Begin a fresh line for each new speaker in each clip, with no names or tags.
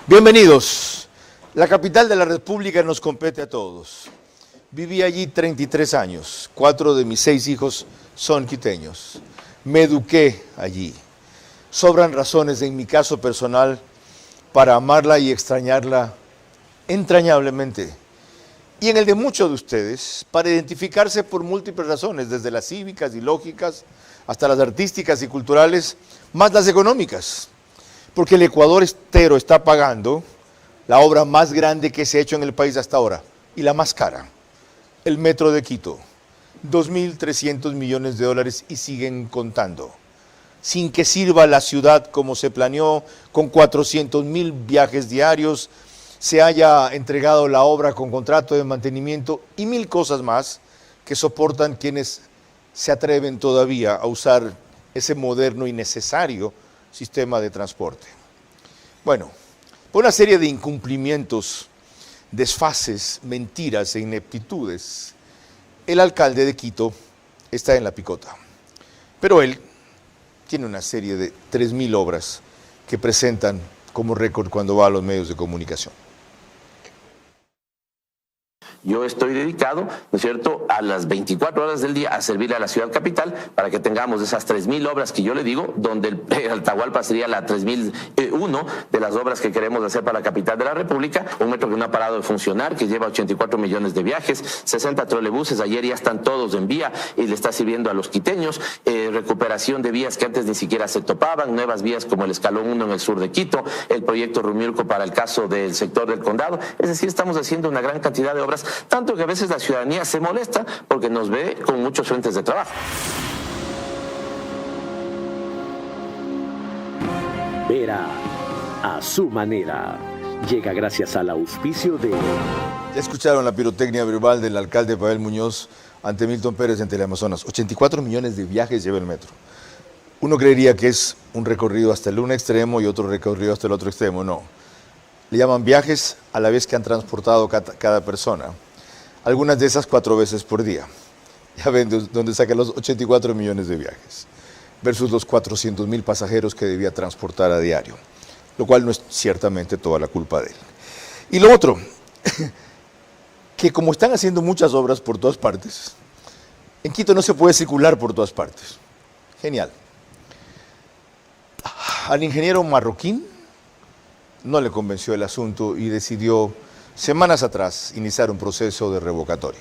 Bienvenidos. La capital de la República nos compete a todos. Viví allí 33 años. 4 de mis 6 hijos son quiteños. Me eduqué allí. Sobran razones en mi caso personal para amarla y extrañarla entrañablemente. Y en el de muchos de ustedes, para identificarse por múltiples razones, desde las cívicas y lógicas hasta las artísticas y culturales, más las económicas. Porque el Ecuador entero está pagando la obra más grande que se ha hecho en el país hasta ahora y la más cara, el Metro de Quito, 2.300 millones de dólares y siguen contando, sin que sirva la ciudad como se planeó, con 400.000 viajes diarios, se haya entregado la obra con contrato de mantenimiento y 1.000 cosas más que soportan quienes se atreven todavía a usar ese moderno y necesario sistema de transporte. Bueno, por una serie de incumplimientos, desfases, mentiras e ineptitudes, el alcalde de Quito está en la picota. Pero él tiene una serie de 3.000 obras que presentan como récord cuando va a los medios de comunicación.
Yo estoy dedicado, ¿no es cierto?, a las 24 horas del día a servirle a la ciudad capital para que tengamos esas 3.000 obras que yo le digo, donde el Atahualpa sería la 3.001 de las obras que queremos hacer para la capital de la República. Un metro que no ha parado de funcionar, que lleva 84 millones de viajes, 60 trolebuses, ayer ya están todos en vía y le está sirviendo a los quiteños, recuperación de vías que antes ni siquiera se topaban, nuevas vías como el Escalón 1 en el sur de Quito, el proyecto Rumiurco para el caso del sector del Condado. Es decir, estamos haciendo una gran cantidad de obras, tanto que a veces la ciudadanía se molesta porque nos ve con muchos frentes de trabajo.
Vera a su manera. Llega gracias al auspicio de...
Ya escucharon la pirotecnia verbal del alcalde Pavel Muñoz ante Milton Pérez en Teleamazonas. 84 millones de viajes lleva el metro. Uno creería que es un recorrido hasta el un extremo y otro recorrido hasta el otro extremo. No. Le llaman viajes a la vez que han transportado cada persona. Algunas de esas 4 veces por día. Ya ven de dónde sacan los 84 millones de viajes, versus los 400.000 pasajeros que debía transportar a diario, lo cual no es ciertamente toda la culpa de él. Y lo otro, que como están haciendo muchas obras por todas partes, en Quito no se puede circular por todas partes. Genial. Al ingeniero marroquín no le convenció el asunto y decidió semanas atrás iniciar un proceso de revocatoria.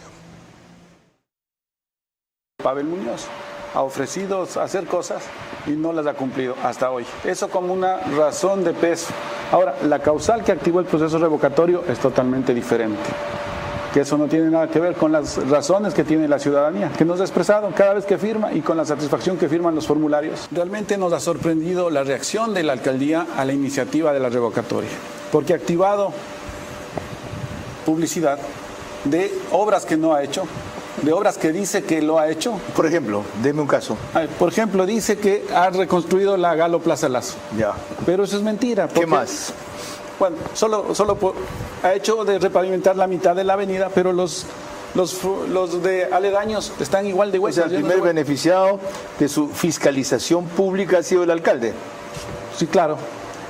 Pavel Muñoz ha ofrecido hacer cosas y no las ha cumplido hasta hoy. Eso como una razón de peso. Ahora, la causal que activó el proceso revocatorio es totalmente diferente. Que eso no tiene nada que ver con las razones que tiene la ciudadanía, que nos ha expresado cada vez que firma y con la satisfacción que firman los formularios. Realmente nos ha sorprendido la reacción de la alcaldía a la iniciativa de la revocatoria, porque ha activado publicidad de obras que no ha hecho, de obras que dice que lo ha hecho.
Por ejemplo, deme un caso.
Por ejemplo, dice que ha reconstruido la Galo Plaza Lazo.
Ya.
Pero eso es mentira.
¿Qué más?
Bueno, ha hecho de repavimentar la mitad de la avenida, pero los de aledaños están igual de huecos.
O sea, el primer beneficiado de su fiscalización pública ha sido el alcalde.
Sí, claro.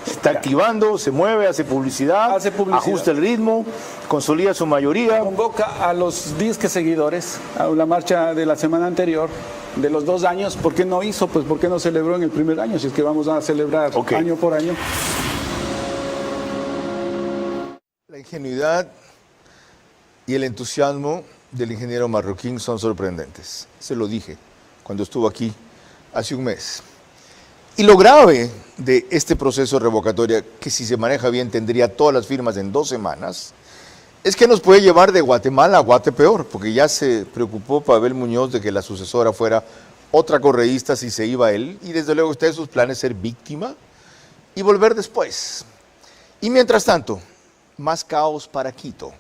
Está activando, se mueve, hace publicidad, ajusta el ritmo, consolida su mayoría.
Convoca a los 10 seguidores a la marcha de la semana anterior, de los 2 años. ¿Por qué no hizo? Pues ¿por qué no celebró en el primer año? Si es que vamos a celebrar año por año.
La ingenuidad y el entusiasmo del ingeniero marroquín son sorprendentes. Se lo dije cuando estuvo aquí hace un mes. Y lo grave de este proceso revocatorio, que si se maneja bien tendría todas las firmas en 2 semanas, es que nos puede llevar de Guatemala a Guatepeor, porque ya se preocupó Pavel Muñoz de que la sucesora fuera otra correísta si se iba él, y desde luego está en sus planes ser víctima y volver después. Y mientras tanto, más caos para Quito.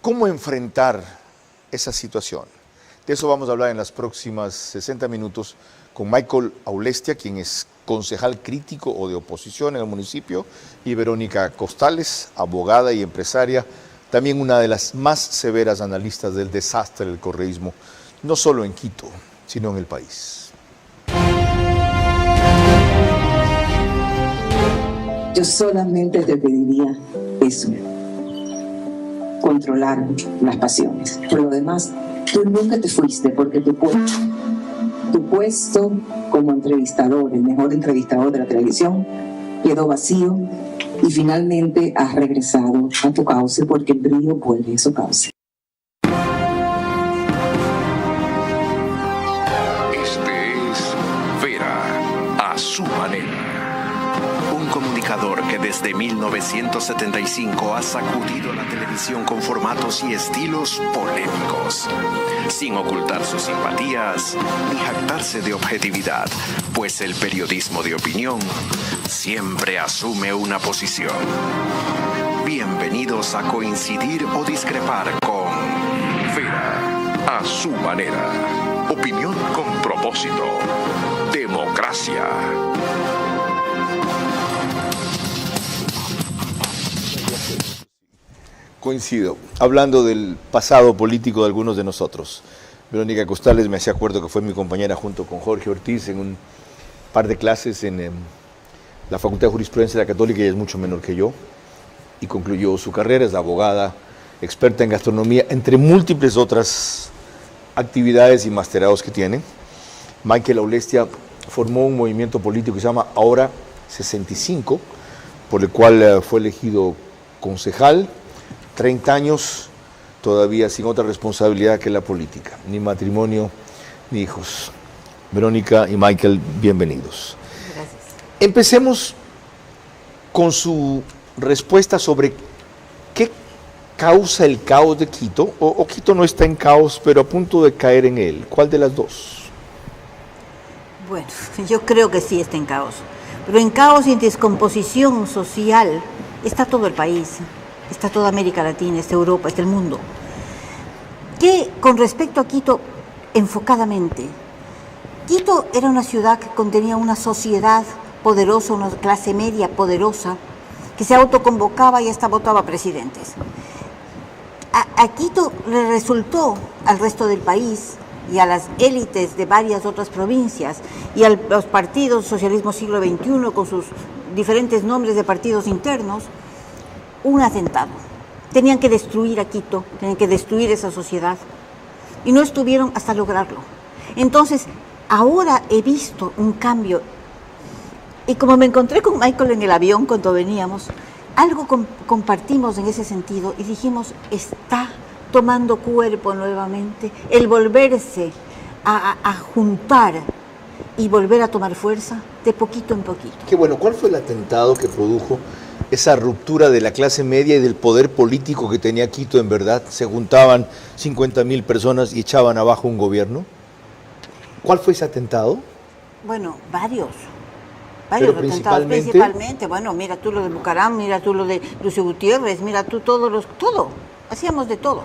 ¿Cómo enfrentar esa situación? De eso vamos a hablar en las próximas 60 minutos con Michael Aulestia, quien es concejal crítico o de oposición en el municipio, y Verónica Costales, abogada y empresaria, también una de las más severas analistas del desastre del correísmo, no solo en Quito, sino en el país.
Yo solamente te pediría eso, controlar las pasiones. Por lo demás, tú nunca te fuiste porque tu puesto como entrevistador, el mejor entrevistador de la televisión, quedó vacío y finalmente has regresado a tu cauce porque el brillo vuelve a su cauce.
Este es Vera, a su manera. Un comunicador que desde 1975 ha sacudido la televisión con formatos y estilos polémicos, sin ocultar sus simpatías ni jactarse de objetividad, pues el periodismo de opinión siempre asume una posición. Bienvenidos a coincidir o discrepar con Vera, a su manera. Opinión con propósito. Democracia.
Coincido. Hablando del pasado político de algunos de nosotros. Verónica Costales me hacía acuerdo que fue mi compañera junto con Jorge Ortiz en un par de clases en la Facultad de Jurisprudencia de la Católica. Ella es mucho menor que yo y concluyó su carrera, es abogada, experta en gastronomía, entre múltiples otras actividades y masterados que tiene. Michael Aulestia formó un movimiento político que se llama Ahora 65, por el cual fue elegido concejal, 30 años todavía sin otra responsabilidad que la política, ni matrimonio ni hijos. Verónica y Michael, bienvenidos.
Gracias.
Empecemos con su respuesta sobre qué causa el caos de Quito, o Quito no está en caos, pero a punto de caer en él. ¿Cuál de las dos?
Bueno, yo creo que sí está en caos, pero en caos y en descomposición social está todo el país. Está toda América Latina, está Europa, está el mundo. Que con respecto a Quito, enfocadamente, Quito era una ciudad que contenía una sociedad poderosa, una clase media poderosa, que se autoconvocaba y hasta votaba presidentes. A Quito le resultó al resto del país y a las élites de varias otras provincias y a los partidos socialismo siglo XXI con sus diferentes nombres de partidos internos, un atentado. Tenían que destruir a Quito, tenían que destruir esa sociedad y no estuvieron hasta lograrlo. Entonces, ahora he visto un cambio y como me encontré con Michael en el avión cuando veníamos, algo compartimos en ese sentido y dijimos, está tomando cuerpo nuevamente el volverse a juntar y volver a tomar fuerza de poquito en poquito.
Qué bueno, ¿cuál fue el atentado que produjo esa ruptura de la clase media y del poder político que tenía Quito en verdad? Se juntaban 50.000 personas y echaban abajo un gobierno. ¿Cuál fue ese atentado?
Bueno, varios
Pero
atentados, principalmente. Bueno, mira tú lo de Bucaram, mira tú lo de Lucio Gutiérrez, mira tú todo, hacíamos de todo.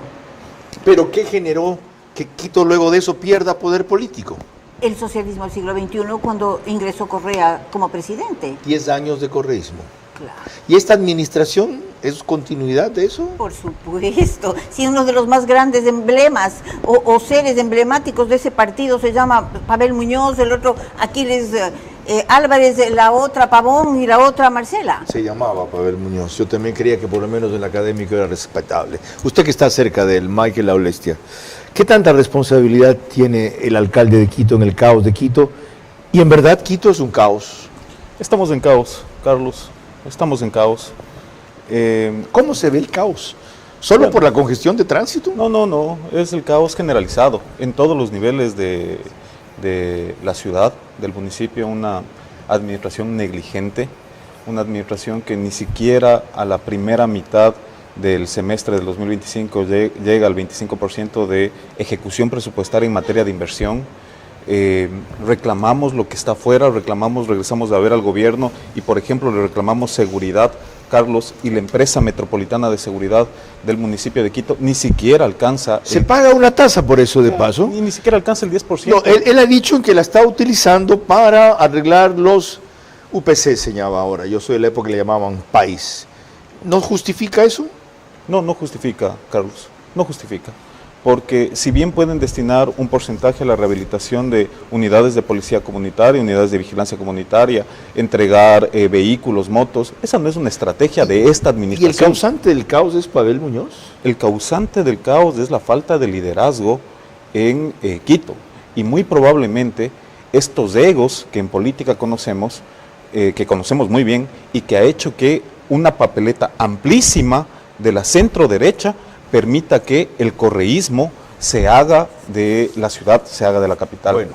¿Pero qué generó que Quito luego de eso pierda poder político?
El socialismo del siglo XXI cuando ingresó Correa como presidente.
10 años de correísmo.
Claro.
¿Y esta administración es continuidad de eso?
Por supuesto. Si uno de los más grandes emblemas o seres emblemáticos de ese partido se llama Pavel Muñoz, el otro Aquiles Álvarez, la otra Pavón y la otra Marcela.
Se llamaba Pavel Muñoz. Yo también creía que por lo menos en el académico era respetable. Usted que está cerca de él, Michael Aulestia, ¿qué tanta responsabilidad tiene el alcalde de Quito en el caos de Quito? Y en verdad Quito es un caos.
Estamos en caos, Carlos. Estamos en caos.
¿Cómo se ve el caos? ¿Solo
Bueno,
por la congestión de tránsito?
No, es el caos generalizado en todos los niveles de la ciudad, del municipio, una administración negligente, una administración que ni siquiera a la primera mitad del semestre del 2025 llega al 25% de ejecución presupuestaria en materia de inversión. Reclamamos lo que está afuera, regresamos a ver al gobierno y, por ejemplo, le reclamamos seguridad, Carlos, y la empresa metropolitana de seguridad del municipio de Quito ni siquiera alcanza...
Se paga una tasa por eso de paso.
Ni siquiera alcanza el 10%.
No, él ha dicho que la está utilizando para arreglar los UPC, se llama ahora. Yo soy de la época que le llamaban país. ¿No justifica eso?
No justifica, Carlos, no justifica. porque si bien pueden destinar un porcentaje a la rehabilitación de unidades de policía comunitaria, unidades de vigilancia comunitaria, entregar vehículos, motos, esa no es una estrategia de esta administración.
¿Y el causante del caos es Pavel Muñoz?
El causante del caos es la falta de liderazgo en Quito, y muy probablemente estos egos que en política conocemos, que conocemos muy bien, y que ha hecho que una papeleta amplísima de la centro derecha permita que el correísmo se haga de la ciudad, se haga de la capital.
Bueno,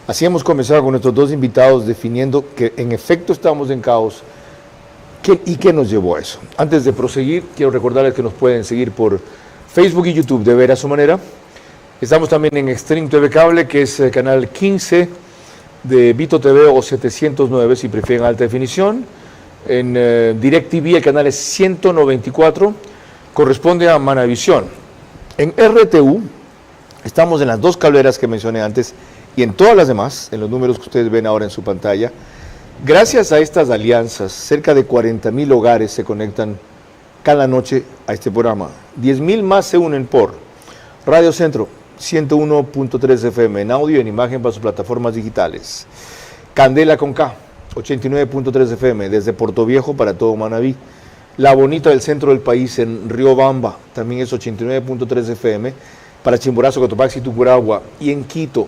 así hemos comenzado con nuestros dos invitados definiendo que en efecto estamos en caos. ¿Y qué nos llevó a eso? Antes de proseguir, quiero recordarles que nos pueden seguir por Facebook y YouTube de Ver a Su Manera. Estamos también en Extreme TV Cable, que es el canal 15 de Vito TV, o 709 si prefieren alta definición. En DirecTV el canal es 194, corresponde a Manavisión. En RTU estamos en las dos cableras que mencioné antes y en todas las demás, en los números que ustedes ven ahora en su pantalla. Gracias a estas alianzas, cerca de 40,000 hogares se conectan cada noche a este programa. 10,000 más se unen por Radio Centro, 101.3 FM en audio y en imagen para sus plataformas digitales. Candela con K, 89.3 FM desde Puerto Viejo para todo Manabí. La Bonita del centro del país en Riobamba, también es 89.3 FM para Chimborazo, Cotopaxi, Tucuragua. Y en Quito,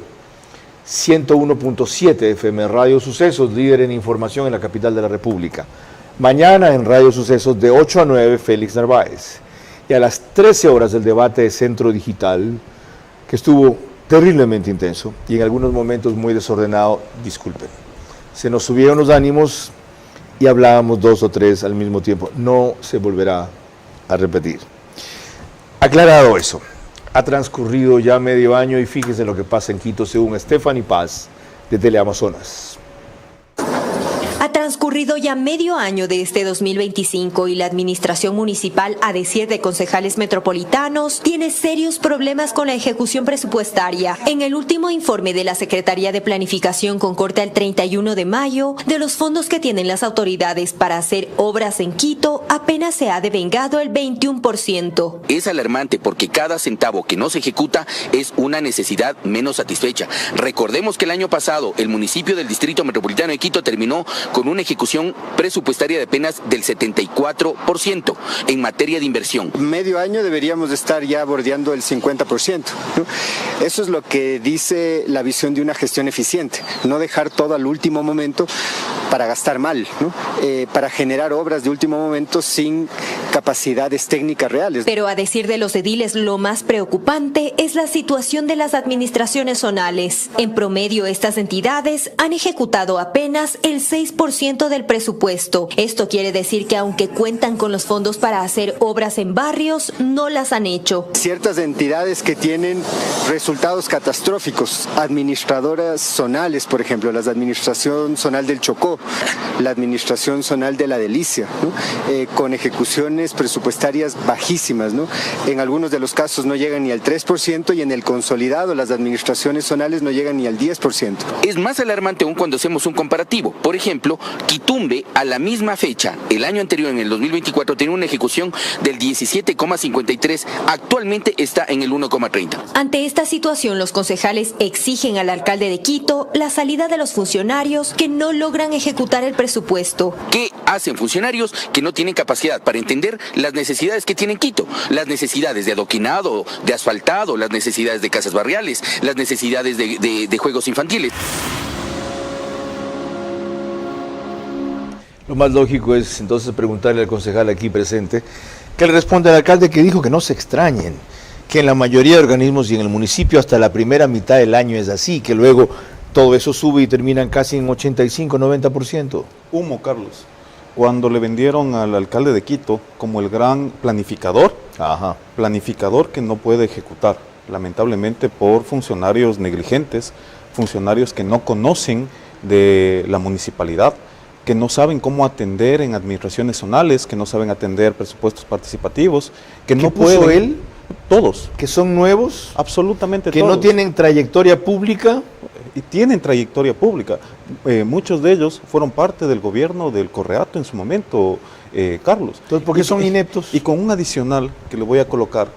101.7 FM, Radio Sucesos, líder en información en la capital de la República. Mañana en Radio Sucesos de 8 a 9, Félix Narváez. Y a las 13 horas el debate de Centro Digital, que estuvo terriblemente intenso y en algunos momentos muy desordenado, disculpen. Se nos subieron los ánimos y hablábamos dos o tres al mismo tiempo. No se volverá a repetir. Aclarado eso, ha transcurrido ya medio año y fíjense lo que pasa en Quito según Stephanie Paz de Teleamazonas.
Ha transcurrido ya medio año de este 2025 y la administración municipal, a decir de concejales metropolitanos, tiene serios problemas con la ejecución presupuestaria. En el último informe de la Secretaría de Planificación con corte al 31 de mayo, de los fondos que tienen las autoridades para hacer obras en Quito, apenas se ha devengado el 21%.
Es alarmante porque cada centavo que no se ejecuta es una necesidad menos satisfecha. Recordemos que el año pasado el municipio del Distrito Metropolitano de Quito terminó con una ejecución presupuestaria de apenas del 74% en materia de inversión.
Medio año deberíamos estar ya bordeando el 50%, ¿no? Eso es lo que dice la visión de una gestión eficiente, no dejar todo al último momento para gastar mal, ¿no? Para generar obras de último momento sin capacidades técnicas reales.
Pero a decir de los ediles, lo más preocupante es la situación de las administraciones zonales. En promedio, estas entidades han ejecutado apenas el 6% del presupuesto. Esto quiere decir que aunque cuentan con los fondos para hacer obras en barrios, no las han hecho.
Ciertas entidades que tienen resultados catastróficos, administradoras zonales, por ejemplo, la administración zonal del Chocó, la administración zonal de la Delicia, ¿no? Con ejecuciones presupuestarias bajísimas, ¿no? En algunos de los casos no llegan ni al 3% y en el consolidado las administraciones zonales no llegan ni al 10%.
Es más alarmante aún cuando hacemos un comparativo. Por ejemplo, Quitumbe, a la misma fecha, el año anterior, en el 2024, tenía una ejecución del 17,53, actualmente está en el 1,30.
Ante esta situación, los concejales exigen al alcalde de Quito la salida de los funcionarios que no logran ejecutar el presupuesto.
¿Qué hacen funcionarios que no tienen capacidad para entender las necesidades que tiene Quito? Las necesidades de adoquinado, de asfaltado, las necesidades de casas barriales, las necesidades de juegos infantiles.
Lo más lógico es entonces preguntarle al concejal aquí presente que le responde al alcalde, que dijo que no se extrañen, que en la mayoría de organismos y en el municipio hasta la primera mitad del año es así, que luego todo eso sube y terminan casi en 85-90%.
Humo, Carlos. Cuando le vendieron al alcalde de Quito como el gran planificador, planificador que no puede ejecutar, lamentablemente por funcionarios negligentes, funcionarios que no conocen de la municipalidad, que no saben cómo atender en administraciones zonales, que no saben atender presupuestos participativos, que no pueden.
Él?
Todos.
¿Que son nuevos?
Absolutamente
¿Que
todos.
no tienen trayectoria pública?
Y tienen trayectoria pública. Muchos de ellos fueron parte del gobierno del Correato en su momento, Carlos.
Entonces, ¿por qué son ineptos?
Y con un adicional que le voy a colocar,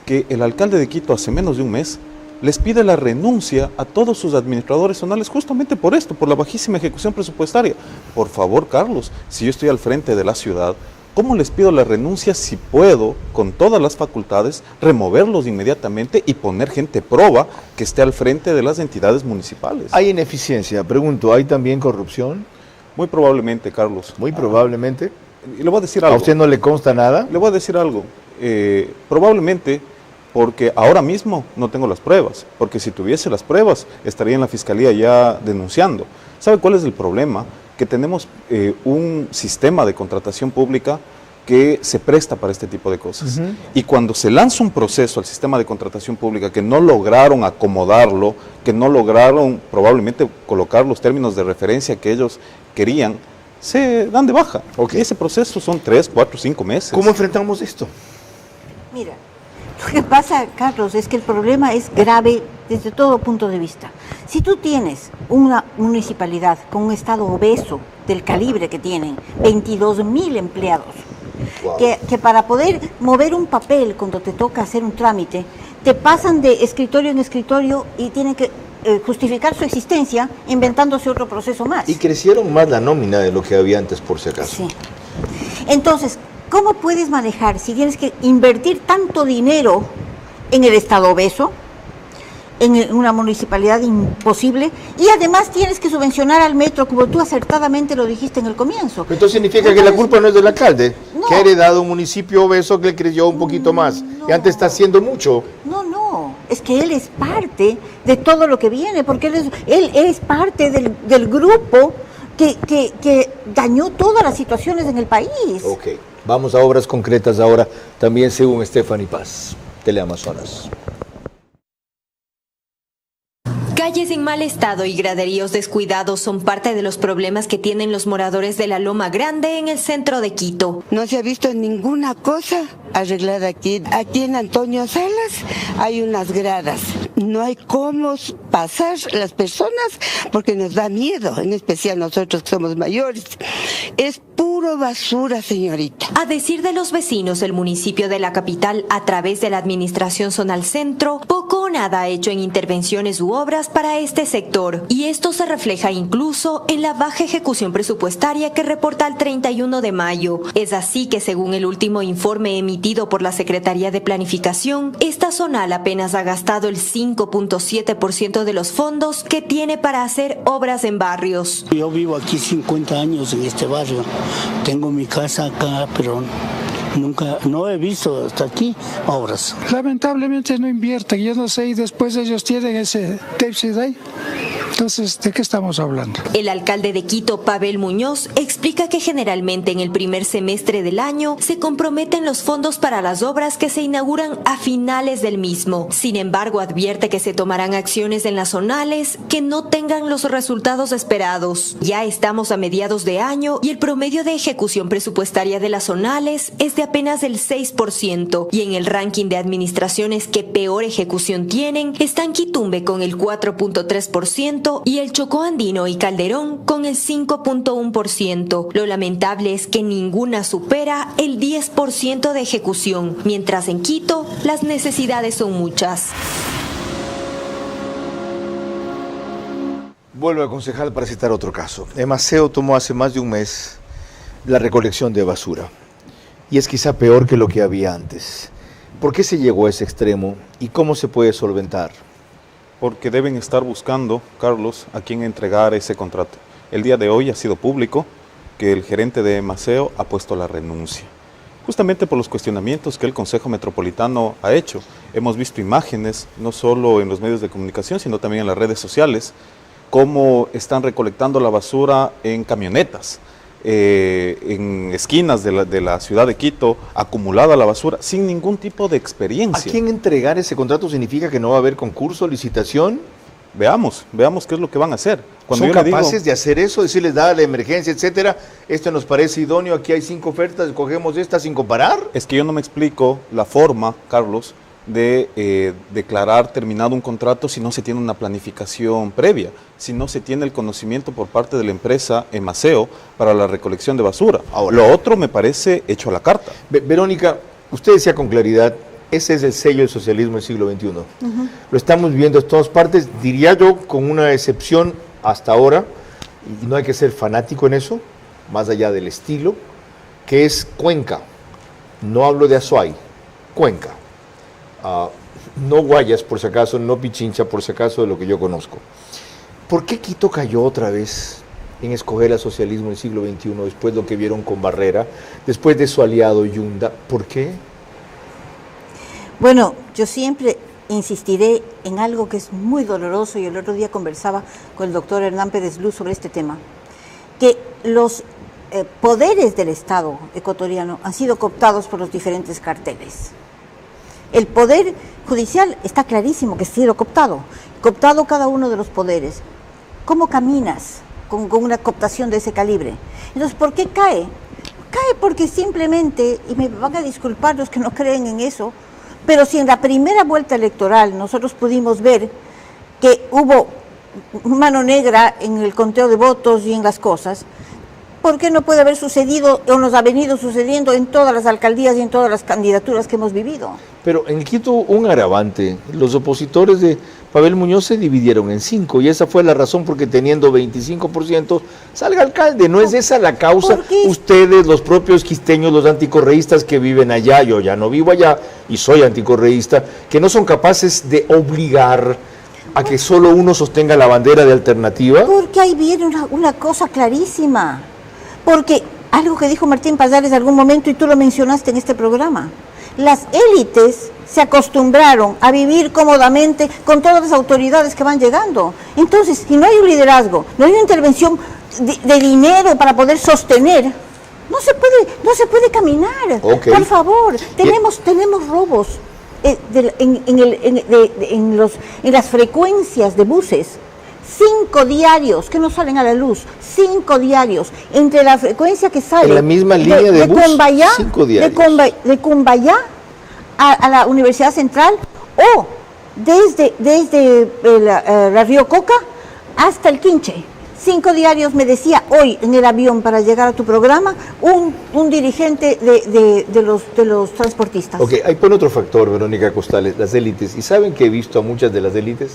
que el alcalde de Quito hace menos de un mes les pide la renuncia a todos sus administradores zonales justamente por esto, por la bajísima ejecución presupuestaria. Por favor, Carlos, si yo estoy al frente de la ciudad, ¿cómo les pido la renuncia si puedo, con todas las facultades, removerlos inmediatamente y poner gente proba que esté al frente de las entidades municipales?
Hay ineficiencia. Pregunto, ¿hay también corrupción?
Muy probablemente, Carlos.
Muy probablemente.
Y le voy a decir algo.
¿A usted no le consta nada?
Le voy a decir algo. Probablemente porque ahora mismo no tengo las pruebas, porque si tuviese las pruebas estaría en la fiscalía ya denunciando. ¿Sabe cuál es el problema? Que tenemos un sistema de contratación pública que se presta para este tipo de cosas. Y cuando se lanza un proceso al sistema de contratación pública que no lograron acomodarlo, que no lograron probablemente colocar los términos de referencia que ellos querían, se dan de baja. Y ese proceso son 3, 4, 5 meses.
¿Cómo enfrentamos esto?
Mira, lo que pasa, Carlos, es que el problema es grave desde todo punto de vista. Si tú tienes una municipalidad con un estado obeso del calibre que tienen, 22.000 empleados, que para poder mover un papel cuando te toca hacer un trámite, te pasan de escritorio en escritorio y tienen que justificar su existencia inventándose otro proceso más.
Y crecieron más la nómina de lo que había antes, por si acaso.
Sí. Entonces, ¿cómo puedes manejar si tienes que invertir tanto dinero en el estado obeso, en una municipalidad imposible, y además tienes que subvencionar al metro, como tú acertadamente lo dijiste en el comienzo?
Entonces significa que la culpa no es del alcalde, que ha heredado un municipio obeso que creció un poquito más, y antes está haciendo mucho.
No, es que él es parte de todo lo que viene, porque él es parte del grupo que dañó todas las situaciones en el país.
Ok, vamos a obras concretas ahora, también según Stephanie Paz, Teleamazonas.
Calles en mal estado y graderíos descuidados son parte de los problemas que tienen los moradores de la Loma Grande en el centro de Quito.
No se ha visto ninguna cosa arreglada aquí. Aquí en Antonio Salas hay unas gradas. No hay cómo pasar las personas porque nos da miedo, en especial nosotros que somos mayores. Es puro basura, señorita.
A decir de los vecinos, el municipio de la capital, a través de la Administración Zonal Centro, poco o nada ha hecho en intervenciones u obras para este sector. Y esto se refleja incluso en la baja ejecución presupuestaria que reporta el 31 de mayo. Es así que, según el último informe emitido por la Secretaría de Planificación, esta zonal apenas ha gastado el 5.7% de los fondos que tiene para hacer obras en barrios.
Yo vivo aquí 50 años en este barrio. Tengo mi casa acá, pero no he visto hasta aquí obras.
Lamentablemente no invierten, yo no sé, y después ellos tienen ese déficit ahí. Entonces, ¿de qué estamos hablando?
El alcalde de Quito, Pavel Muñoz, explica que generalmente en el primer semestre del año se comprometen los fondos para las obras que se inauguran a finales del mismo. Sin embargo, advierte que se tomarán acciones en las zonales que no tengan los resultados esperados. Ya estamos a mediados de año y el promedio de ejecución presupuestaria de las zonales es de apenas el 6%. Y en el ranking de administraciones que peor ejecución tienen están Quitumbe con el 4.3%, y el Chocó Andino y Calderón con el 5.1%. Lo lamentable es que ninguna supera el 10% de ejecución, mientras en Quito las necesidades son muchas.
Vuelvo a concejal para citar otro caso. Maceo tomó hace más de un mes la recolección de basura y es quizá peor que lo que había antes. ¿Por qué se llegó a ese extremo y cómo se puede solventar?
Porque deben estar buscando, Carlos, a quién entregar ese contrato. El día de hoy ha sido público que el gerente de Maceo ha puesto la renuncia, justamente por los cuestionamientos que el Consejo Metropolitano ha hecho. Hemos visto imágenes, no solo en los medios de comunicación, sino también en las redes sociales, cómo están recolectando la basura en camionetas, en esquinas de la ciudad de Quito, acumulada la basura, sin ningún tipo de experiencia.
¿A quién entregar ese contrato significa que no va a haber concurso, licitación?
Veamos qué es lo que van a hacer.
Cuando ¿son capaces de hacer eso? Decirles, dada la emergencia, etcétera, esto nos parece idóneo, aquí hay 5 ofertas, escogemos esta sin comparar.
Es que yo no me explico la forma, Carlos, de declarar terminado un contrato si no se tiene una planificación previa, si no se tiene el conocimiento por parte de la empresa Maceo para la recolección de basura. Ahora, lo otro me parece hecho a la carta.
Verónica, usted decía con claridad Ese es el sello del socialismo del siglo XXI. Lo estamos viendo en todas partes, diría yo, con una excepción hasta ahora, y no hay que ser fanático en eso, más allá del estilo, que es Cuenca. No hablo de Azuay, Cuenca. No Guayas, por si acaso, no Pichincha, por si acaso, de lo que yo conozco. ¿Por qué Quito cayó otra vez en escoger al socialismo del siglo XXI, después de lo que vieron con Barrera, después de su aliado Yunda? ¿Por qué?
Bueno, yo siempre insistiré en algo que es muy doloroso, y el otro día conversaba con el doctor Hernán Pérez Luz sobre este tema, que los poderes del Estado ecuatoriano han sido cooptados por los diferentes carteles. El poder judicial está clarísimo que ha sido cooptado cada uno de los poderes. ¿Cómo caminas con una cooptación de ese calibre? Entonces, ¿por qué cae? Cae porque simplemente, y me van a disculpar los que no creen en eso, pero si en la primera vuelta electoral nosotros pudimos ver que hubo mano negra en el conteo de votos y en las cosas, ¿por qué no puede haber sucedido o nos ha venido sucediendo en todas las alcaldías y en todas las candidaturas que hemos vivido?
Pero en Quito, un agravante, los opositores de Pavel Muñoz se dividieron en 5, y esa fue la razón porque teniendo 25% salga alcalde. ¿No es esa la causa? Ustedes, los propios quisteños, los anticorreístas que viven allá, yo ya no vivo allá y soy anticorreísta, que no son capaces de obligar a que solo uno sostenga la bandera de alternativa.
Porque ahí viene una cosa clarísima. Porque algo que dijo Martín Pazares en algún momento, y tú lo mencionaste en este programa, las élites se acostumbraron a vivir cómodamente con todas las autoridades que van llegando. Entonces, si no hay un liderazgo, no hay una intervención de dinero para poder sostener, no se puede caminar.
Okay.
Por favor, tenemos robos en las frecuencias de buses. 5 diarios que no salen a la luz, 5 diarios, entre la frecuencia que sale
en la misma línea de bus,
Cumbayá,
5 diarios.
de Cumbayá a la Universidad Central, o desde la Río Coca hasta el Quinche. 5 diarios, me decía hoy en el avión para llegar a tu programa un dirigente de los transportistas.
Ok, ahí pone otro factor, Verónica Costales, las élites. ¿Y saben que he visto a muchas de las élites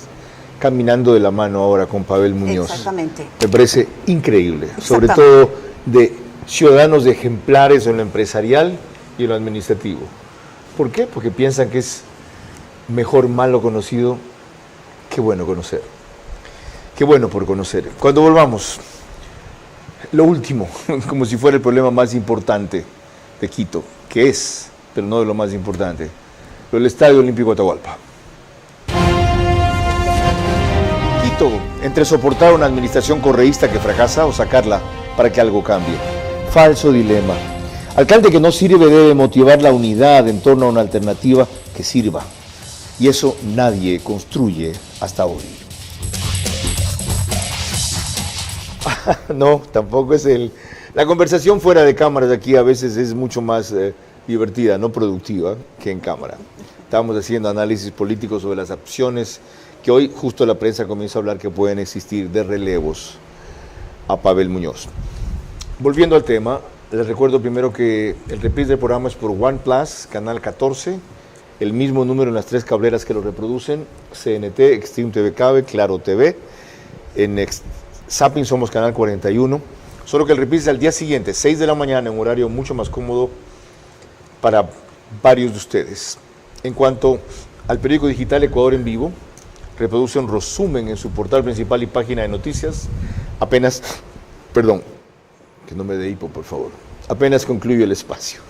caminando de la mano ahora con Pavel Muñoz?
Exactamente.
Me parece increíble, sobre todo de ciudadanos ejemplares en lo empresarial y en lo administrativo. ¿Por qué? Porque piensan que es mejor malo conocido que bueno conocer. Qué bueno por conocer. Cuando volvamos, lo último, como si fuera el problema más importante de Quito, que es, pero no de lo más importante, lo del Estadio Olímpico Atahualpa. Quito, entre soportar una administración correísta que fracasa o sacarla para que algo cambie. Falso dilema. Alcalde que no sirve debe motivar la unidad en torno a una alternativa que sirva. Y eso nadie construye hasta hoy. No, tampoco es la conversación fuera de cámaras aquí a veces es mucho más divertida, no productiva, que en cámara. Estábamos haciendo análisis políticos sobre las opciones que hoy justo la prensa comienza a hablar que pueden existir de relevos a Pavel Muñoz. Volviendo al tema, les recuerdo primero que el reprise del programa es por OnePlus, canal 14, el mismo número en las 3 cableras que lo reproducen, CNT, Extreme TV Cable, Claro TV, en Zapping somos canal 41, solo que el reprise es al día siguiente, 6 de la mañana, en un horario mucho más cómodo para varios de ustedes. En cuanto al periódico digital Ecuador en Vivo, reproduce un resumen en su portal principal y página de noticias, que no me dé hipo, por favor, apenas concluye el espacio.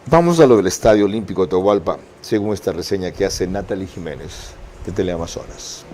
Vamos a lo del Estadio Olímpico Atahualpa, según esta reseña que hace Natalie Jiménez, de Teleamazonas.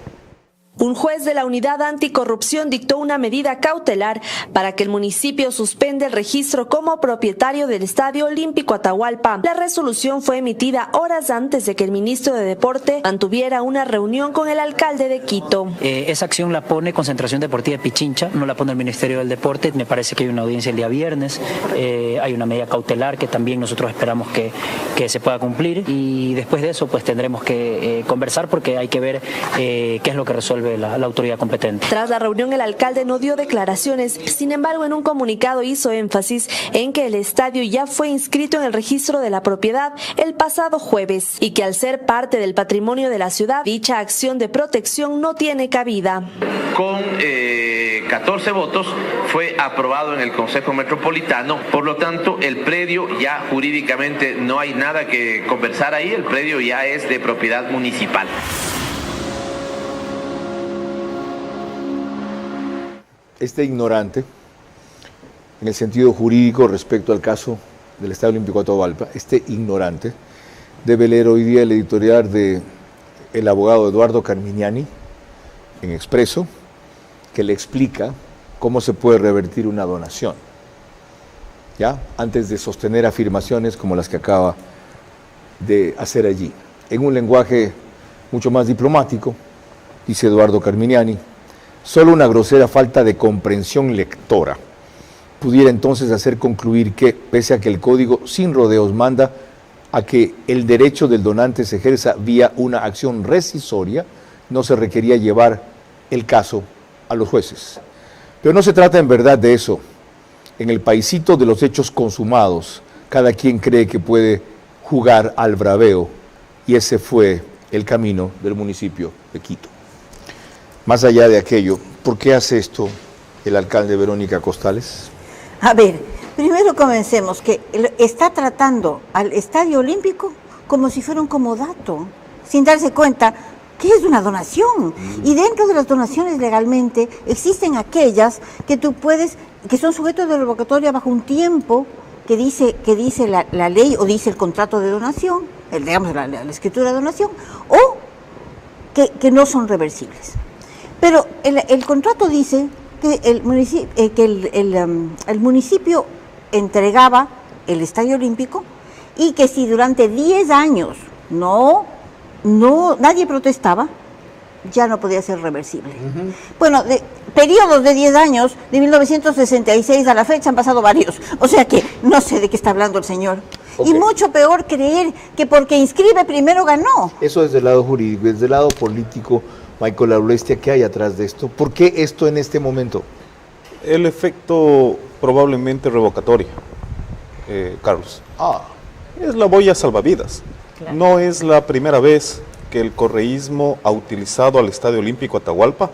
Un juez de la Unidad Anticorrupción dictó una medida cautelar para que el municipio suspenda el registro como propietario del Estadio Olímpico Atahualpa. La resolución fue emitida horas antes de que el ministro de Deporte mantuviera una reunión con el alcalde de Quito.
Esa acción la pone Concentración Deportiva de Pichincha, no la pone el Ministerio del Deporte. Me parece que hay una audiencia el día viernes, hay una medida cautelar que también nosotros esperamos que se pueda cumplir, y después de eso pues tendremos que conversar porque hay que ver qué es lo que resuelve resuelve la autoridad competente.
Tras la reunión, el alcalde no dio declaraciones. Sin embargo, en un comunicado hizo énfasis en que el estadio ya fue inscrito en el registro de la propiedad el pasado jueves y que al ser parte del patrimonio de la ciudad, dicha acción de protección no tiene cabida.
Con 14 votos fue aprobado en el Consejo Metropolitano, por lo tanto el predio ya jurídicamente no hay nada que conversar ahí, el predio ya es de propiedad municipal.
Este ignorante, en el sentido jurídico respecto al caso del Estadio Olímpico Atahualpa, este ignorante debe leer hoy día el editorial de el abogado Eduardo Carminiani en Expreso, que le explica cómo se puede revertir una donación, ¿ya? Antes de sostener afirmaciones como las que acaba de hacer allí. En un lenguaje mucho más diplomático, dice Eduardo Carminiani, solo una grosera falta de comprensión lectora pudiera entonces hacer concluir que, pese a que el código sin rodeos manda a que el derecho del donante se ejerza vía una acción rescisoria, no se requería llevar el caso a los jueces. Pero no se trata en verdad de eso. En el paisito de los hechos consumados, cada quien cree que puede jugar al braveo, y ese fue el camino del municipio de Quito. Más allá de aquello, ¿por qué hace esto el alcalde Verónica Costales?
A ver, primero comencemos que está tratando al Estadio Olímpico como si fuera un comodato, sin darse cuenta que es una donación. Y dentro de las donaciones legalmente existen aquellas que tú puedes, que son sujetos de revocatoria bajo un tiempo que dice la ley o dice el contrato de donación, digamos la escritura de donación, o que no son reversibles. Pero el contrato dice que el municipio entregaba el Estadio Olímpico y que si durante 10 años nadie protestaba, ya no podía ser reversible. Bueno, de periodos de 10 años, de 1966 a la fecha han pasado varios, o sea que no sé de qué está hablando el señor. Okay. Y mucho peor creer que porque inscribe primero ganó.
Eso desde el lado jurídico, desde el lado político, Michael Aulestia, ¿qué hay atrás de esto? ¿Por qué esto en este momento?
El efecto probablemente revocatorio, Carlos. Es la boya salvavidas. Claro. No es la primera vez que el correísmo ha utilizado al Estadio Olímpico Atahualpa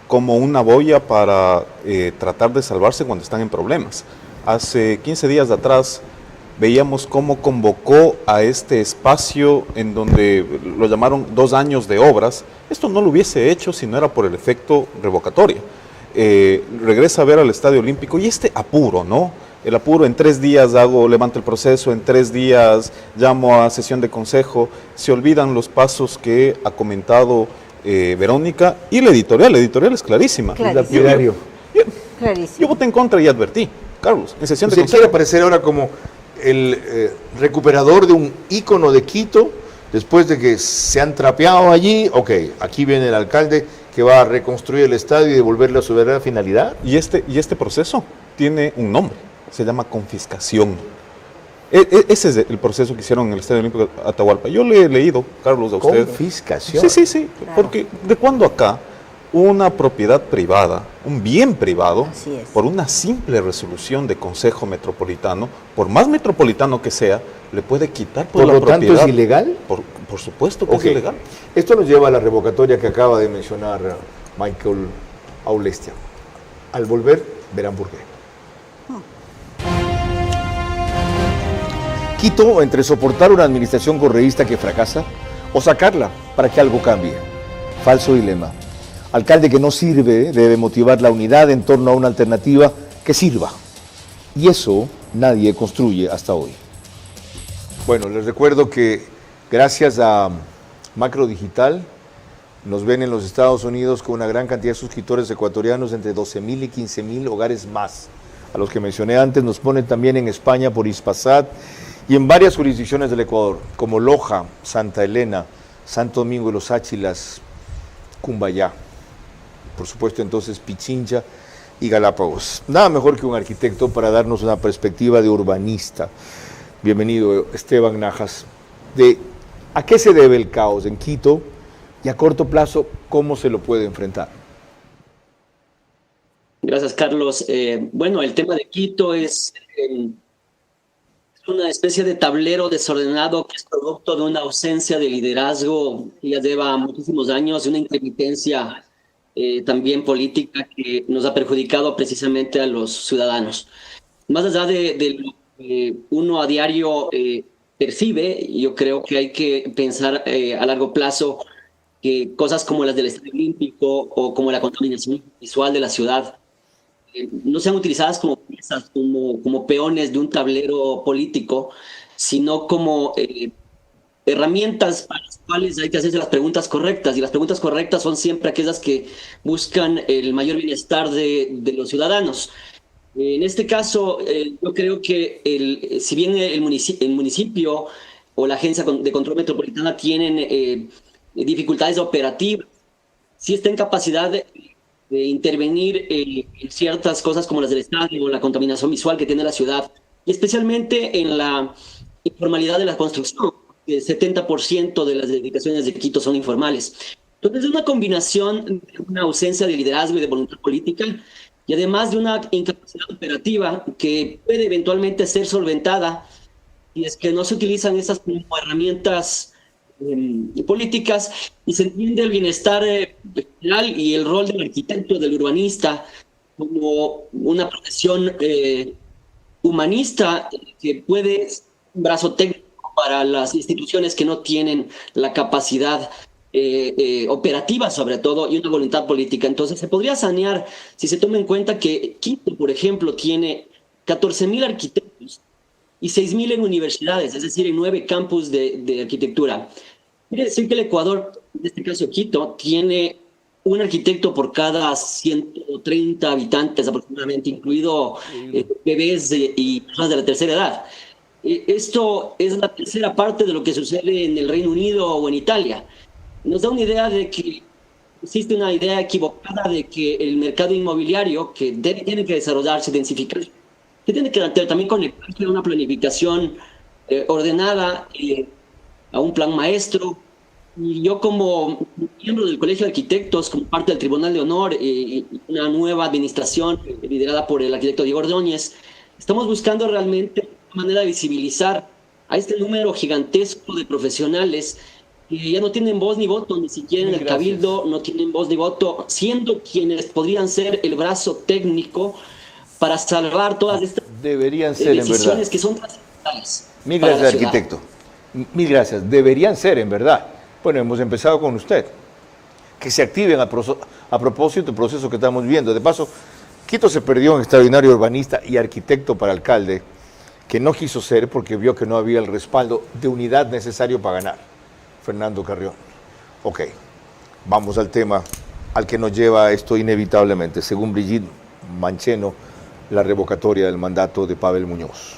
como una boya para tratar de salvarse cuando están en problemas. Hace 15 días atrás veíamos cómo convocó a este espacio en donde lo llamaron 2 años de obras. Esto no lo hubiese hecho si no era por el efecto revocatorio. Regresa a ver al Estadio Olímpico y este apuro, ¿no? El apuro, en 3 días levanto el proceso, en 3 días llamo a sesión de consejo, se olvidan los pasos que ha comentado Verónica y la editorial es clarísima.
Clarísimo.
Yo voté en contra y advertí, Carlos, en sesión de consejo.
Quiere aparecer ahora como el recuperador de un ícono de Quito, después de que se han trapeado allí. Ok, aquí viene el alcalde que va a reconstruir el estadio y devolverle a su verdadera finalidad.
Y este proceso tiene un nombre, se llama confiscación. Ese es el proceso que hicieron en el Estadio Olímpico Atahualpa. Yo le he leído, Carlos, a usted.
¿Confiscación?
Sí, claro. Porque ¿de cuándo acá una propiedad privada, un bien privado, por una simple resolución de Consejo Metropolitano, por más metropolitano que sea, le puede quitar
por la propiedad? ¿Por lo tanto es ilegal?
Por supuesto que es ilegal.
Esto nos lleva a la revocatoria que acaba de mencionar Michael Aulestia. Al volver, verán por qué. Quito entre soportar una administración correísta que fracasa o sacarla para que algo cambie. Falso dilema. Alcalde que no sirve debe motivar la unidad en torno a una alternativa que sirva. Y eso nadie construye hasta hoy. Bueno, les recuerdo que gracias a Macro Digital nos ven en los Estados Unidos con una gran cantidad de suscriptores ecuatorianos, entre 12,000 y 15,000 hogares más. A los que mencioné antes nos ponen también en España por Hispasat y en varias jurisdicciones del Ecuador, como Loja, Santa Elena, Santo Domingo de los Áchilas, Cumbayá. Por supuesto, entonces, Pichincha y Galápagos. Nada mejor que un arquitecto para darnos una perspectiva de urbanista. Bienvenido, Esteban Najas. ¿A qué se debe el caos en Quito Y a corto plazo, ¿cómo se lo puede enfrentar?
Gracias, Carlos. Bueno, el tema de Quito es una especie de tablero desordenado que es producto de una ausencia de liderazgo que ya lleva muchísimos años, de una intermitencia también política que nos ha perjudicado precisamente a los ciudadanos. Más allá de lo que uno a diario percibe, yo creo que hay que pensar a largo plazo que cosas como las del Estadio Olímpico o como la contaminación visual de la ciudad no sean utilizadas como piezas, como peones de un tablero político, sino como herramientas para las cuales hay que hacerse las preguntas correctas. Y las preguntas correctas son siempre aquellas que buscan el mayor bienestar de los ciudadanos. En este caso, yo creo que si bien el municipio o la Agencia de Control Metropolitana tienen dificultades operativas, sí está en capacidad de intervenir en ciertas cosas como las del estadio o la contaminación visual que tiene la ciudad, y especialmente en la informalidad de la construcción. El 70% de las edificaciones de Quito son informales. Entonces es una combinación de una ausencia de liderazgo y de voluntad política, y además de una incapacidad operativa que puede eventualmente ser solventada y es que no se utilizan esas como herramientas políticas y se entiende el bienestar general y el rol del arquitecto, del urbanista, como una profesión humanista que puede ser un brazo técnico para las instituciones que no tienen la capacidad operativa, sobre todo, y una voluntad política. Entonces se podría sanear si se toma en cuenta que Quito, por ejemplo, tiene 14.000 arquitectos y 6.000 en universidades, es decir, en 9 campus de arquitectura. Quiere decir que el Ecuador, en este caso Quito, tiene un arquitecto por cada 130 habitantes aproximadamente, incluido bebés y personas de la tercera edad. Esto es la tercera parte de lo que sucede en el Reino Unido o en Italia. Nos da una idea de que existe una idea equivocada de que el mercado inmobiliario, que tiene que desarrollarse, densificarse, que tiene que también conectarse a una planificación ordenada, a un plan maestro. Y yo, como miembro del Colegio de Arquitectos, como parte del Tribunal de Honor y una nueva administración liderada por el arquitecto Diego Ordóñez, estamos buscando realmente una manera de visibilizar a este número gigantesco de profesionales que ya no tienen voz ni voto, ni siquiera en el Cabildo no tienen voz ni voto, siendo quienes podrían ser el brazo técnico para salvar todas estas decisiones que son trascendentales.
Mil gracias, arquitecto. Mil gracias. Deberían ser, en verdad. Bueno, hemos empezado con usted. Que se activen a propósito del proceso que estamos viendo. De paso, Quito se perdió un extraordinario urbanista y arquitecto para alcalde, que no quiso ser porque vio que no había el respaldo de unidad necesario para ganar. Fernando Carrión. Ok, vamos al tema al que nos lleva esto inevitablemente. Según Brigitte Mancheno, la revocatoria del mandato de Pavel Muñoz.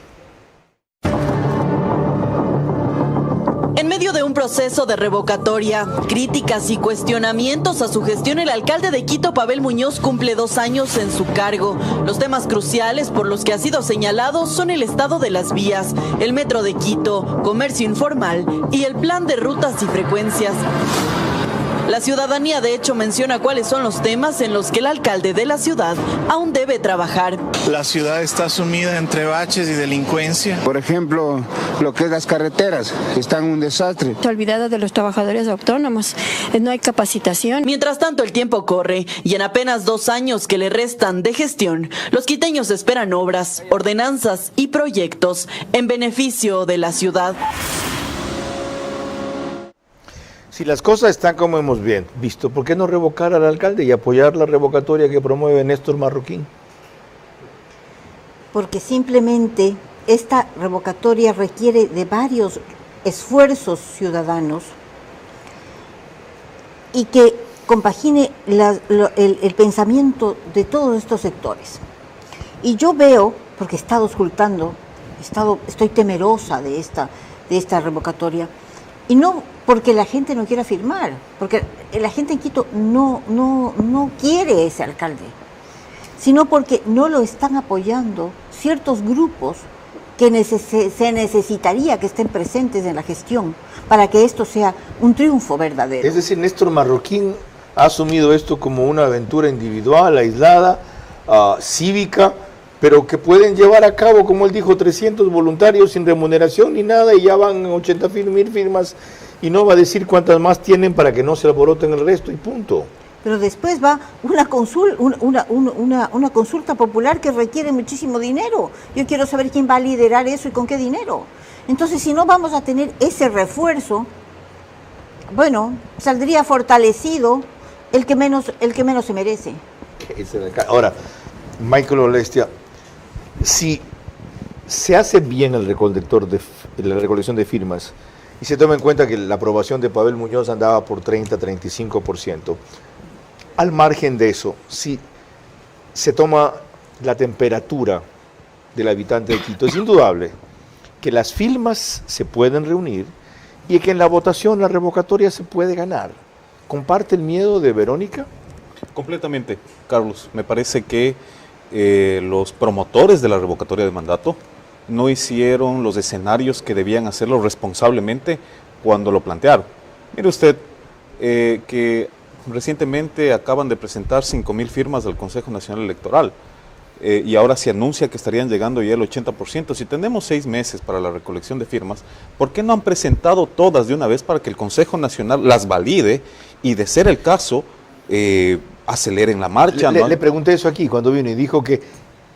En medio de un proceso de revocatoria, críticas y cuestionamientos a su gestión, el alcalde de Quito, Pavel Muñoz, cumple 2 años en su cargo. Los temas cruciales por los que ha sido señalado son el estado de las vías, el metro de Quito, comercio informal y el plan de rutas y frecuencias. La ciudadanía, de hecho, menciona cuáles son los temas en los que el alcalde de la ciudad aún debe trabajar.
La ciudad está sumida entre baches y delincuencia.
Por ejemplo, lo que es las carreteras, que están un desastre.
Se ha olvidado de los trabajadores autónomos, no hay capacitación.
Mientras tanto, el tiempo corre y en apenas 2 años que le restan de gestión, los quiteños esperan obras, ordenanzas y proyectos en beneficio de la ciudad.
Si las cosas están como hemos visto, ¿por qué no revocar al alcalde y apoyar la revocatoria que promueve Néstor Marroquín?
Porque simplemente esta revocatoria requiere de varios esfuerzos ciudadanos y que compagine el pensamiento de todos estos sectores. Y yo veo, porque he estado auscultando, estoy temerosa de esta revocatoria, y no porque la gente no quiera firmar, porque la gente en Quito no quiere ese alcalde, sino porque no lo están apoyando ciertos grupos que se necesitaría que estén presentes en la gestión para que esto sea un triunfo verdadero.
Es decir, Néstor Marroquín ha asumido esto como una aventura individual, aislada, cívica, pero que pueden llevar a cabo, como él dijo, 300 voluntarios sin remuneración ni nada, y ya van 80.000 firmas, y no va a decir cuántas más tienen para que no se alboroten el resto, y punto.
Pero después va una consulta popular que requiere muchísimo dinero. Yo quiero saber quién va a liderar eso y con qué dinero. Entonces, si no vamos a tener ese refuerzo, bueno, saldría fortalecido el que menos se merece.
Ahora, Michael Olestia, si se hace bien la recolección de firmas y se toma en cuenta que la aprobación de Pavel Muñoz andaba por 30-35%, al margen de eso, si se toma la temperatura del habitante de Quito, es indudable que las firmas se pueden reunir y que en la votación la revocatoria se puede ganar. ¿Comparte el miedo de Verónica?
Completamente, Carlos. Me parece que los promotores de la revocatoria de mandato no hicieron los escenarios que debían hacerlo responsablemente cuando lo plantearon. Mire usted que recientemente acaban de presentar 5.000 firmas al Consejo Nacional Electoral y ahora se anuncia que estarían llegando ya el 80%. Si tenemos 6 meses para la recolección de firmas, ¿por qué no han presentado todas de una vez para que el Consejo Nacional las valide y, de ser el caso, aceleren la marcha?
Le pregunté eso aquí cuando vino y dijo que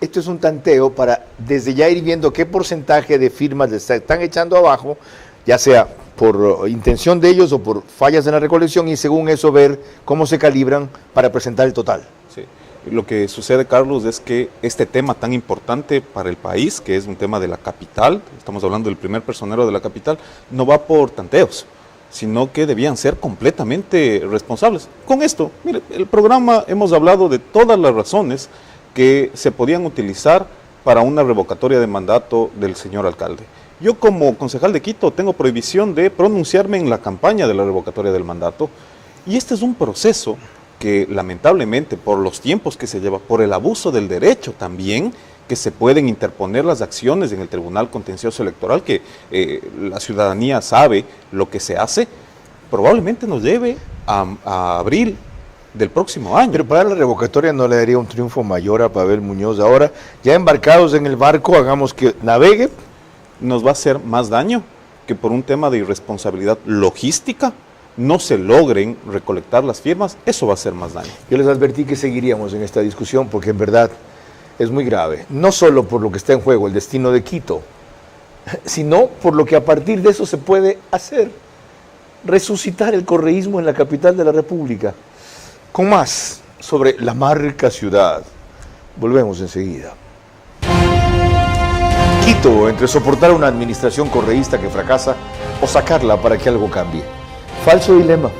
esto es un tanteo para desde ya ir viendo qué porcentaje de firmas le están echando abajo, ya sea por intención de ellos o por fallas en la recolección, y según eso ver cómo se calibran para presentar el total.
Sí. Lo que sucede, Carlos, es que este tema tan importante para el país, que es un tema de la capital, estamos hablando del primer personero de la capital, no va por tanteos, sino que debían ser completamente responsables. Con esto, mire, el programa hemos hablado de todas las razones que se podían utilizar para una revocatoria de mandato del señor alcalde. Yo, como concejal de Quito, tengo prohibición de pronunciarme en la campaña de la revocatoria del mandato, y este es un proceso que, lamentablemente, por los tiempos que se lleva, por el abuso del derecho también, que se pueden interponer las acciones en el Tribunal Contencioso Electoral, que la ciudadanía sabe lo que se hace, probablemente nos lleve a abril del próximo año.
Pero para la revocatoria no le daría un triunfo mayor a Pavel Muñoz. Ahora, ya embarcados en el barco, hagamos que navegue.
Nos va a hacer más daño que por un tema de irresponsabilidad logística no se logren recolectar las firmas. Eso va a hacer más daño.
Yo les advertí que seguiríamos en esta discusión porque en verdad es muy grave, no solo por lo que está en juego, el destino de Quito, sino por lo que a partir de eso se puede hacer, resucitar el correísmo en la capital de la República. Con más sobre la marca ciudad. Volvemos enseguida. Quito, entre soportar una administración correísta que fracasa o sacarla para que algo cambie. Falso dilema.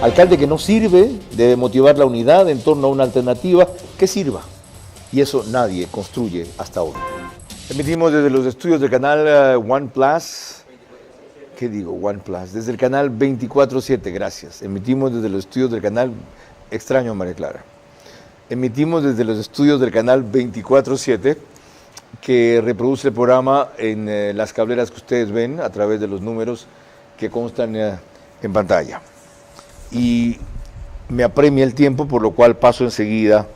Alcalde que no sirve debe motivar la unidad en torno a una alternativa que sirva. Y eso nadie construye hasta ahora. Emitimos desde los estudios del canal One Plus. ¿Qué digo? One Plus. Desde el canal 24/7, gracias. Emitimos desde los estudios del canal... Extraño a María Clara. Emitimos desde los estudios del canal 24/7, que reproduce el programa en las cableras que ustedes ven a través de los números que constan en pantalla. Y me apremia el tiempo, por lo cual paso enseguida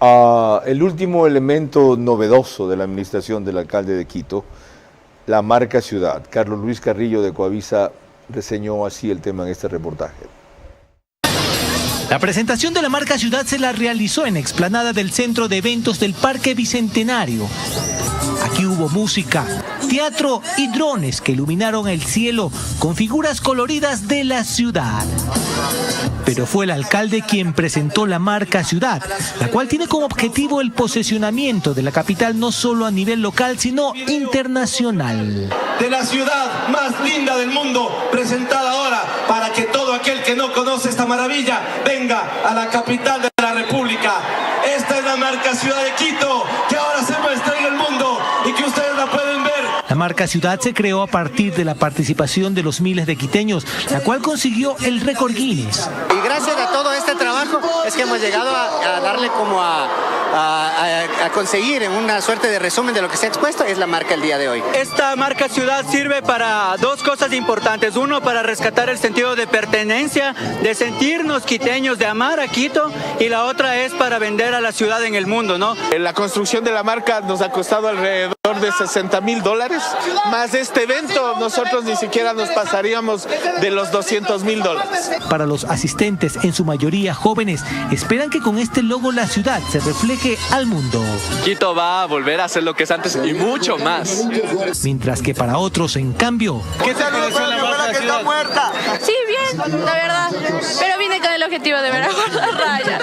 a el último elemento novedoso de la administración del alcalde de Quito, la marca ciudad. Carlos Luis Carrillo de Coavisa reseñó así el tema en este reportaje.
La presentación de la marca ciudad se la realizó en explanada del Centro de Eventos del Parque Bicentenario. Aquí hubo música, teatro y drones que iluminaron el cielo con figuras coloridas de la ciudad. Pero fue el alcalde quien presentó la marca ciudad, la cual tiene como objetivo el posicionamiento de la capital no solo a nivel local, sino internacional.
De la ciudad más linda del mundo, presentada ahora para que todo aquel que no conoce esta maravilla venga a la capital de la República. Esta es la marca ciudad de Quito, que ahora se muestra en el mundo y que ustedes la pueden ver.
La marca ciudad se creó a partir de la participación de los miles de quiteños, la cual consiguió el récord Guinness.
Y gracias a todo este trabajo es que hemos llegado a darle como a
a conseguir en una suerte de resumen de lo que se ha expuesto es la marca el día de hoy.
Esta marca ciudad sirve para dos cosas importantes. Uno, para rescatar el sentido de pertenencia, de sentirnos quiteños, de amar a Quito, y la otra es para vender a la ciudad en el mundo, ¿no?
La construcción de la marca nos ha costado alrededor de $60,000, más este evento nosotros ni siquiera nos pasaríamos de los $200,000.
Para los asistentes, en su mayoría jóvenes, esperan que con este logo la ciudad se refleje al mundo.
Quito va a volver a ser lo que es antes y mucho más.
Mientras que para otros, en cambio...
¿Qué tal la abuela que está muerta?
Sí, bien, la verdad. Pero vine con el objetivo de ver a la raya.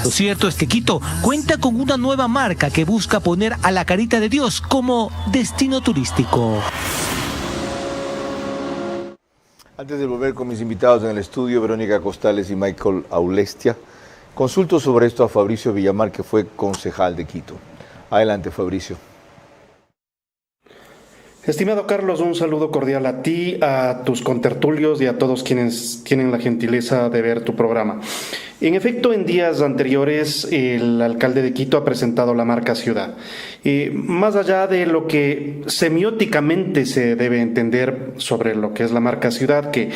Lo cierto es que Quito cuenta con una nueva marca que busca poner a la Carita de Dios como destino turístico.
Antes de volver con mis invitados en el estudio, Verónica Costales y Michael Aulestia, consulto sobre esto a Fabricio Villamar, que fue concejal de Quito. Adelante, Fabricio.
Estimado Carlos, un saludo cordial a ti, a tus contertulios y a todos quienes tienen la gentileza de ver tu programa. En efecto, en días anteriores, el alcalde de Quito ha presentado la marca ciudad. Más allá de lo que semióticamente se debe entender sobre lo que es la marca ciudad, que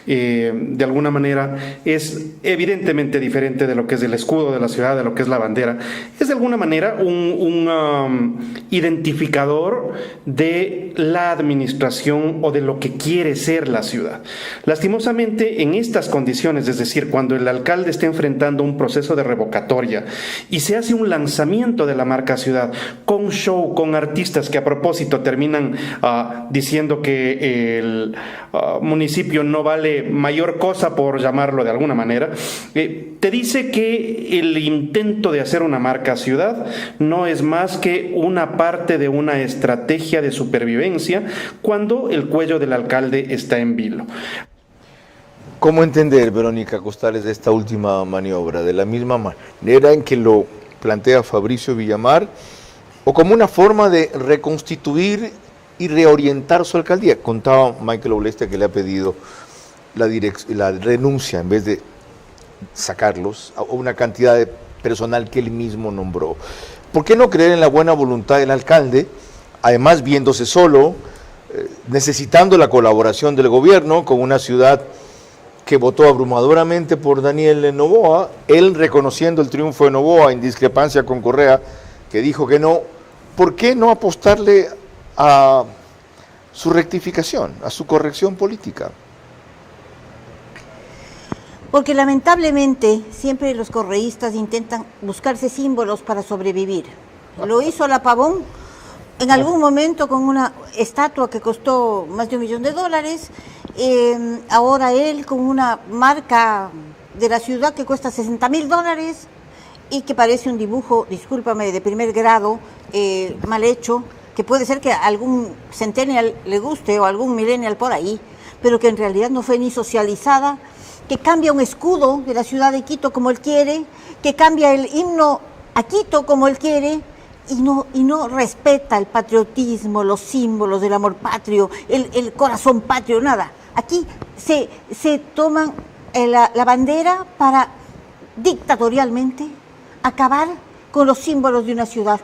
de alguna manera es evidentemente diferente de lo que es el escudo de la ciudad, de lo que es la bandera, es de alguna manera un identificador de la administración o de lo que quiere ser la ciudad. Lastimosamente, en estas condiciones, es decir, cuando el alcalde está enfrentando un proceso de revocatoria y se hace un lanzamiento de la marca ciudad con show, con artistas que a propósito terminan diciendo que el municipio no vale mayor cosa, por llamarlo de alguna manera, te dice que el intento de hacer una marca ciudad no es más que una parte de una estrategia de supervivencia cuando el cuello del alcalde está en vilo.
¿Cómo entender, Verónica Costales, de esta última maniobra? ¿De la misma manera en que lo plantea Fabricio Villamar o como una forma de reconstituir y reorientar su alcaldía? Contaba Michael Aulestia que le ha pedido la renuncia en vez de sacarlos a una cantidad de personal que él mismo nombró. ¿Por qué no creer en la buena voluntad del alcalde, además viéndose solo, necesitando la colaboración del gobierno con una ciudad que votó abrumadoramente por Daniel Noboa, él reconociendo el triunfo de Noboa en discrepancia con Correa, que dijo que no? ¿Por qué no apostarle a su rectificación, a su corrección política?
Porque lamentablemente siempre los correístas intentan buscarse símbolos para sobrevivir. Lo hizo la Pavón en algún momento con una estatua que costó más de $1 millón. Ahora él con una marca de la ciudad que cuesta $60,000 y que parece un dibujo, discúlpame, de primer grado, mal hecho, que puede ser que a algún centennial le guste o algún millennial por ahí, pero que en realidad no fue ni socializada, que cambia un escudo de la ciudad de Quito como él quiere, que cambia el himno a Quito como él quiere, y no respeta el patriotismo, los símbolos del amor patrio, el corazón patrio, nada. Aquí se toman la bandera para dictatorialmente acabar con los símbolos de una ciudad.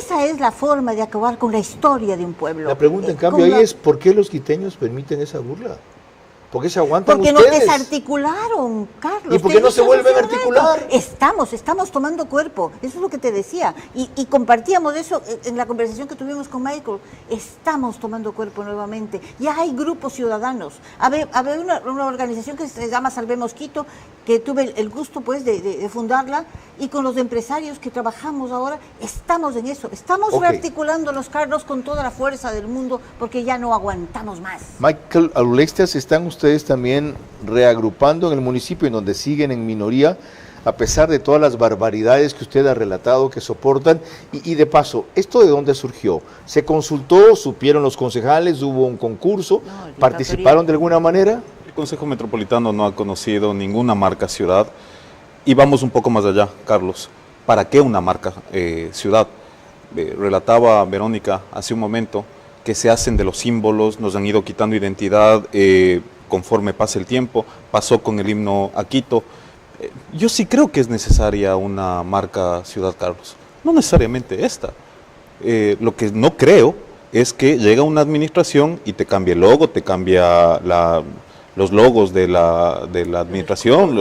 Esa es la forma de acabar con la historia de un pueblo.
La pregunta, en cambio, ahí es ¿por qué los quiteños permiten esa burla? ¿Por qué se aguantan
porque
ustedes?
Porque no desarticularon, Carlos.
¿Y por qué no se vuelven a articular?
Estamos tomando cuerpo, eso es lo que te decía. Y compartíamos eso en la conversación que tuvimos con Michael. Estamos tomando cuerpo nuevamente. Ya hay grupos ciudadanos. Había una organización que se llama Salvemos Quito, que tuve el gusto pues de fundarla, y con los empresarios que trabajamos ahora, estamos en eso. Estamos rearticulando los Carlos con toda la fuerza del mundo, porque ya no aguantamos más.
Michael Aulestia, ¿están ustedes también reagrupando en el municipio en donde siguen en minoría, a pesar de todas las barbaridades que usted ha relatado que soportan? Y de paso, ¿esto de dónde surgió? ¿Se consultó? ¿Supieron los concejales? ¿Hubo un concurso? ¿Participaron de alguna manera?
El Consejo Metropolitano no ha conocido ninguna marca ciudad. Y vamos un poco más allá, Carlos. ¿Para qué una marca ciudad? Relataba Verónica hace un momento que se hacen de los símbolos, nos han ido quitando identidad conforme pasa el tiempo. Pasó con el himno a Quito. Yo sí creo que es necesaria una marca Ciudad Carlos, no necesariamente esta. Lo que no creo es que llega una administración y te cambia el logo, te cambia los logos de la administración,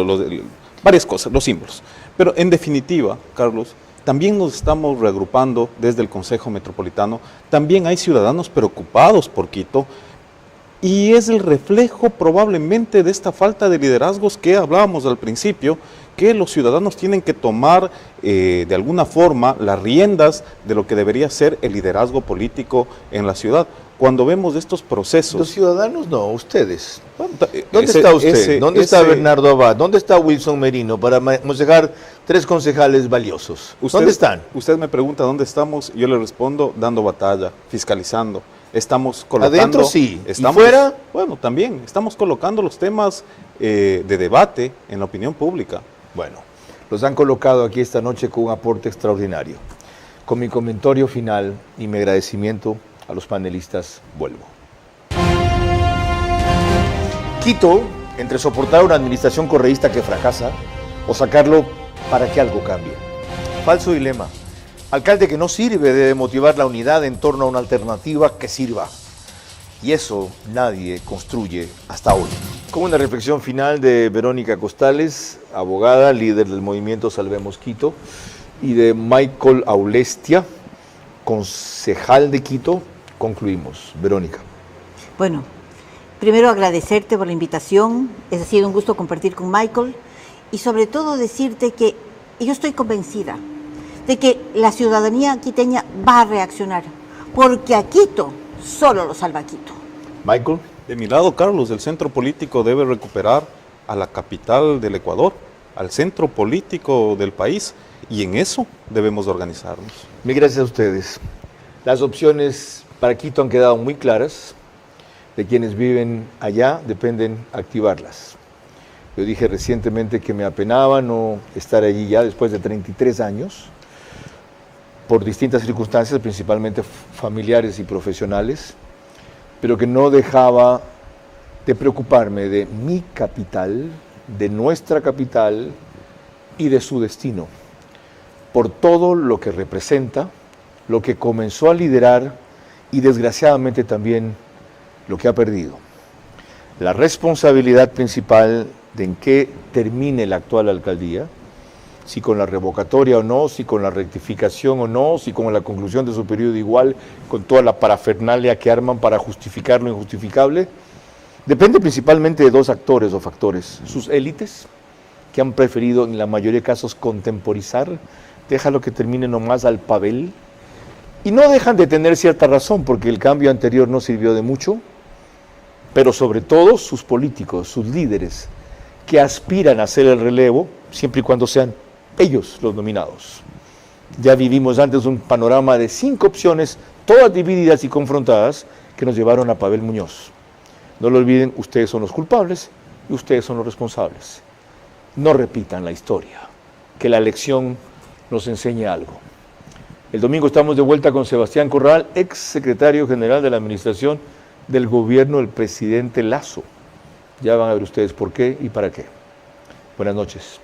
varias cosas, los símbolos. Pero en definitiva, Carlos, también nos estamos reagrupando desde el Consejo Metropolitano, también hay ciudadanos preocupados por Quito, y es el reflejo probablemente de esta falta de liderazgos que hablábamos al principio, que los ciudadanos tienen que tomar de alguna forma las riendas de lo que debería ser el liderazgo político en la ciudad. Cuando vemos estos procesos...
Los ciudadanos no, ustedes. ¿Dónde está usted? ¿Dónde está Bernardo Abad? ¿Dónde está Wilson Merino para aconsejar 3 concejales valiosos? ¿Dónde están?
Usted me pregunta dónde estamos, yo le respondo dando batalla, fiscalizando. Estamos colocando...
Adentro sí,
estamos,
¿y fuera?
Bueno, también, estamos colocando los temas de debate en la opinión pública.
Bueno, los han colocado aquí esta noche con un aporte extraordinario. Con mi comentario final y mi agradecimiento a los panelistas, vuelvo. Quito, entre soportar una administración correísta que fracasa o sacarlo para que algo cambie. Falso dilema. Alcalde que no sirve debe motivar la unidad en torno a una alternativa que sirva. Y eso nadie construye hasta hoy. Como una reflexión final de Verónica Costales, abogada, líder del movimiento Salvemos Quito, y de Michael Aulestia, concejal de Quito, concluimos. Verónica.
Bueno, primero agradecerte por la invitación, ha sido un gusto compartir con Michael, y sobre todo decirte que yo estoy convencida de que la ciudadanía quiteña va a reaccionar, porque a Quito solo lo salva Quito.
Michael.
De mi lado, Carlos, el centro político debe recuperar a la capital del Ecuador, al centro político del país, y en eso debemos organizarnos.
Mil gracias a ustedes. Las opciones para Quito han quedado muy claras. De quienes viven allá dependen activarlas. Yo dije recientemente que me apenaba no estar allí ya después de 33 años, por distintas circunstancias, principalmente familiares y profesionales, pero que no dejaba de preocuparme de mi capital, de nuestra capital y de su destino, por todo lo que representa, lo que comenzó a liderar y desgraciadamente también lo que ha perdido. La responsabilidad principal de en qué termine la actual alcaldía, si con la revocatoria o no, si con la rectificación o no, si con la conclusión de su periodo igual, con toda la parafernalia que arman para justificar lo injustificable, depende principalmente de 2 actores o factores. Sus élites, que han preferido en la mayoría de casos contemporizar, déjalo que termine nomás al papel, y no dejan de tener cierta razón, porque el cambio anterior no sirvió de mucho, pero sobre todo sus políticos, sus líderes, que aspiran a hacer el relevo, siempre y cuando sean ellos los nominados. Ya vivimos antes un panorama de 5 opciones, todas divididas y confrontadas, que nos llevaron a Pavel Muñoz. No lo olviden, ustedes son los culpables y ustedes son los responsables. No repitan la historia, que la lección nos enseñe algo. El domingo estamos de vuelta con Sebastián Corral, ex secretario general de la administración del gobierno del presidente Lasso. Ya van a ver ustedes por qué y para qué. Buenas noches.